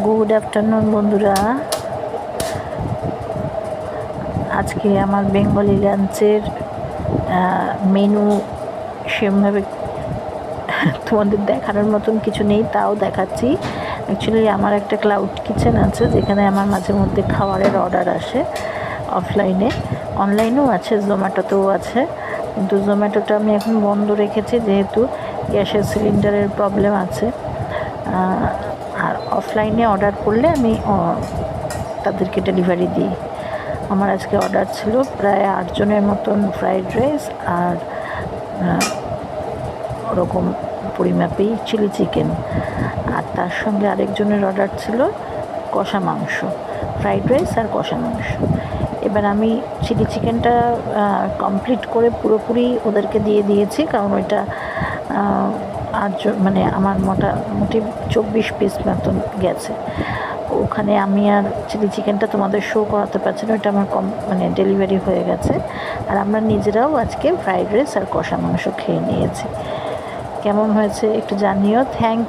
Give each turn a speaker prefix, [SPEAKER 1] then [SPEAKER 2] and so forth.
[SPEAKER 1] Good afternoon বন্ধুরা। আজকে আমার বেঙ্গলি লাঞ্চের মেনু সেভাবে তোমাদের দেখানোর মতন কিছু নেই, তাও দেখাচ্ছি। অ্যাকচুয়ালি আমার একটা ক্লাউড কিচেন আছে, যেখানে আমার মাঝে মধ্যে খাবারের অর্ডার আসে অফলাইনে, অনলাইনেও আছে, জোম্যাটোতেও আছে। কিন্তু জোম্যাটোটা আমি এখন বন্ধ রেখেছি, যেহেতু গ্যাসের সিলিন্ডারের প্রবলেম আছে। আর অফলাইনে অর্ডার করলে আমি তাদেরকে ডেলিভারি দিই। আমার আজকে অর্ডার ছিল প্রায় 8 জনের মতন ফ্রাইড রাইস, আর ওরকম পরিমাপেই চিলি চিকেন, আর তার সঙ্গে আরেকজনের অর্ডার ছিল কষা মাংস, ফ্রাইড রাইস আর কষা মাংস। এবার আমি চিলি চিকেনটা কমপ্লিট করে পুরোপুরি ওদেরকে দিয়ে দিয়েছি, কারণ ওইটা মানে আমার মোটামুটি 24 পিস মতন গেছে। ওখানে আমি আর চিলি চিকেনটা তোমাদের শো করাতে পারছি না, ওইটা আমার মানে ডেলিভারি হয়ে গেছে। আর আমরা নিজেরাও আজকে ফ্রাইড রাইস আর কষা মাংস খেয়ে নিয়েছি। কেমন হয়েছে একটু জানিও। থ্যাংক